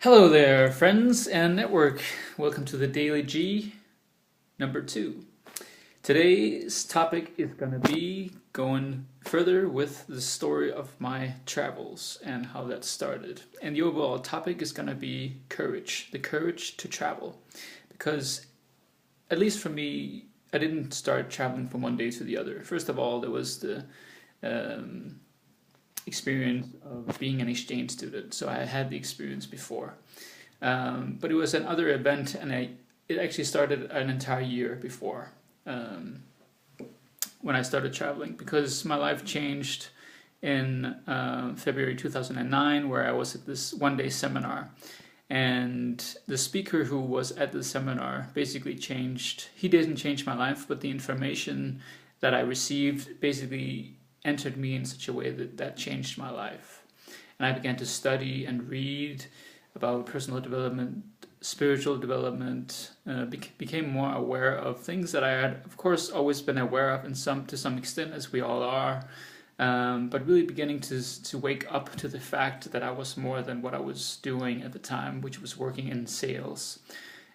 Hello there, friends and network. Welcome to the Daily G number 2. Today's topic is going to be going further with the story of my travels and how that started. And the overall topic is going to be courage, the courage to travel. Because, at least for me, I didn't start traveling from one day to the other. First of all, there was the experience of being an exchange student, so I had the experience before. But it was another event, and it actually started an entire year before when I started traveling, because my life changed in February 2009, where I was at this one-day seminar. And the speaker who was at the seminar basically he didn't change my life, but the information that I received basically entered me in such a way that changed my life. And I began to study and read about personal development, spiritual development, became more aware of things that I had, of course, always been aware of to some extent, as we all are, but really beginning to wake up to the fact that I was more than what I was doing at the time, which was working in sales.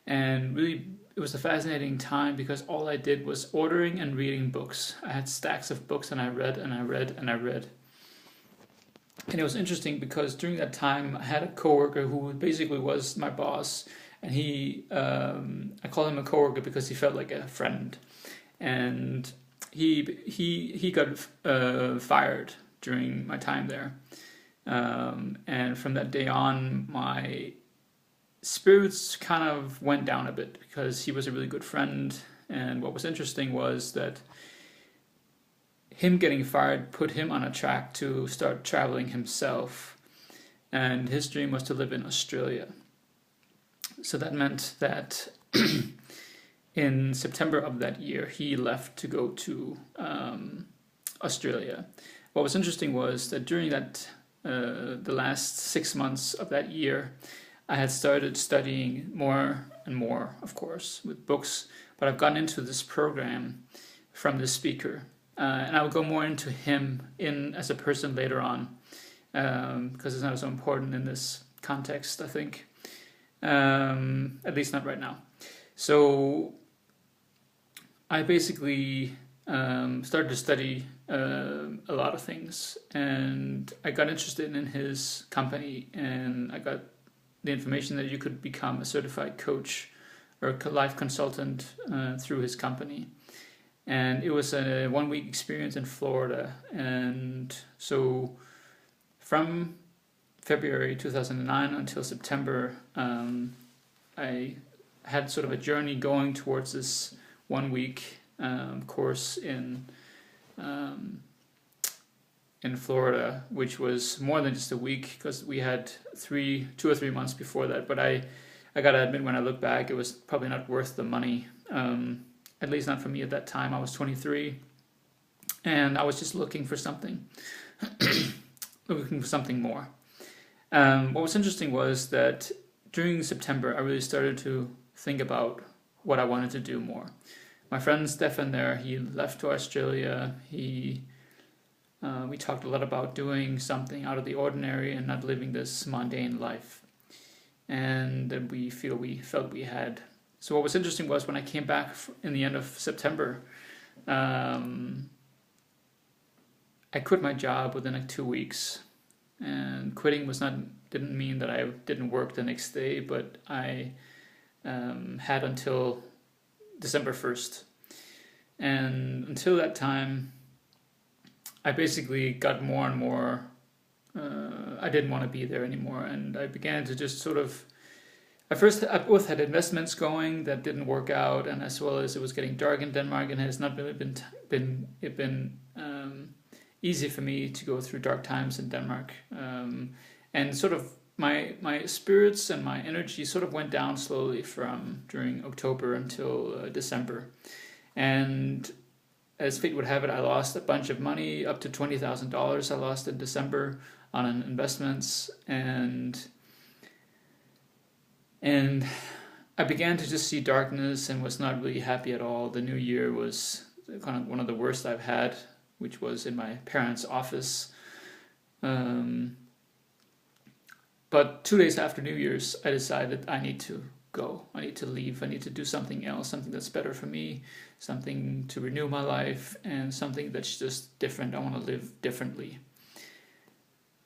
And really, it was a fascinating time because all I did was ordering and reading books. I had stacks of books, and I read and I read and I read. And it was interesting because during that time, I had a coworker who basically was my boss, and I call him a coworker because he felt like a friend. And he got fired during my time there. And from that day on, my spirits kind of went down a bit because he was a really good friend. And what was interesting was that him getting fired put him on a track to start traveling himself. And his dream was to live in Australia. So that meant that in September of that year, he left to go to Australia. What was interesting was that during the last 6 months of that year, I had started studying more and more, of course, with books, but I've gotten into this program from this speaker. And I will go more into him as a person later on, because it's not so important in this context, I think. At least not right now. So I basically started to study a lot of things, and I got interested in his company, and I got the information that you could become a certified coach or a life consultant through his company. And it was a 1-week experience in Florida. And so from February 2009 until September, I had sort of a journey going towards this 1-week course in Florida, which was more than just a week because we had 2 or 3 months before that. But I gotta admit, when I look back, it was probably not worth the money. At least not for me at that time. I was 23, and I was just looking for something, looking for something more. What was interesting was that during September, I really started to think about what I wanted to do more. My friend Stefan there, he left to Australia. We talked a lot about doing something out of the ordinary and not living this mundane life, and that we felt we had. So what was interesting was when I came back in the end of September, I quit my job within like 2 weeks. And quitting didn't mean that I didn't work the next day, but I had until December 1st. And until that time, I basically got more and more, I didn't want to be there anymore. And I began to just sort of, at first, I both had investments going that didn't work out, and as well as it was getting dark in Denmark, and it has not really been easy for me to go through dark times in Denmark. And sort of my spirits and my energy sort of went down slowly from during October until December. And as fate would have it, I lost a bunch of money, up to $20,000 I lost in December on investments, and I began to just see darkness and was not really happy at all. The new year was kind of one of the worst I've had, which was in my parents' office. But 2 days after New Year's, I decided I need to go. I need to leave. I need to do something else, something that's better for me, something to renew my life, and something that's just different. I want to live differently.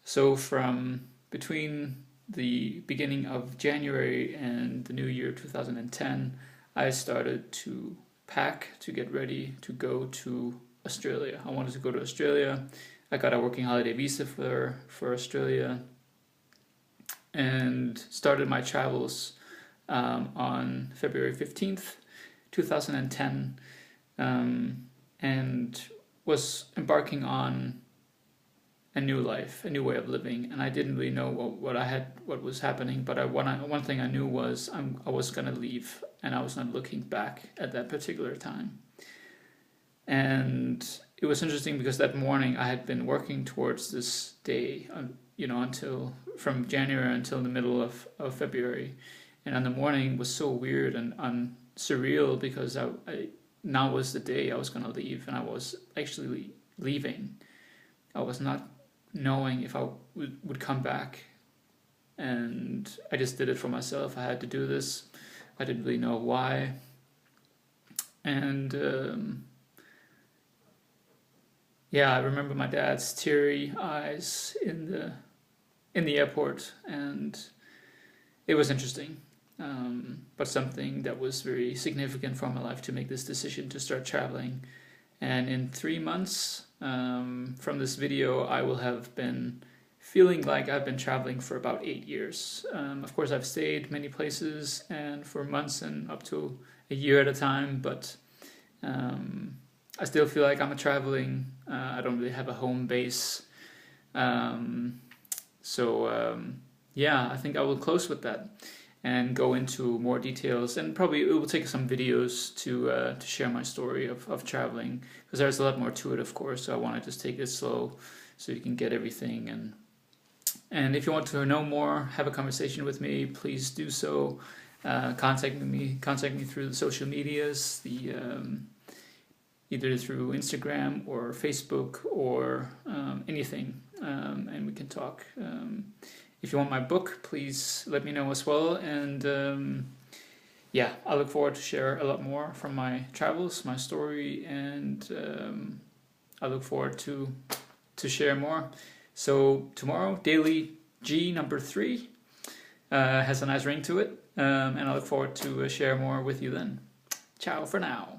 So from between the beginning of January and the new year 2010, I started to pack, to get ready to go to Australia. I wanted to go to Australia. I got a working holiday visa for Australia and started my travels on February 15th, 2010, and was embarking on a new life, a new way of living, and I didn't really know what was happening. But one thing I knew was I was gonna leave, and I was not looking back at that particular time. And it was interesting because that morning I had been working towards this day, until from January until the middle of February, and on the morning was so weird and surreal because I now was the day I was gonna leave, and I was actually leaving. I was not knowing if I would come back, and I just did it for myself. I had to do this. I didn't really know why, and I remember my dad's teary eyes in the airport, and it was interesting, but something that was very significant for my life to make this decision to start traveling. And in 3 months from this video, I will have been feeling like I've been traveling for about 8 years. Of course, I've stayed many places and for months and up to a year at a time, but I still feel like I'm traveling. I don't really have a home base. I think I will close with that and go into more details, and probably it will take some videos to share my story of traveling, because there's a lot more to it, of course. So I want to just take it slow so you can get everything. And if you want to know more, have a conversation with me, please do so. Contact me through the social medias, either through Instagram or Facebook or anything, and we can talk. If you want my book, please let me know as well. And I look forward to share a lot more from my travels, my story, and I look forward to share more. So tomorrow, Dailyg number 3 has a nice ring to it, and I look forward to share more with you then. Ciao for now.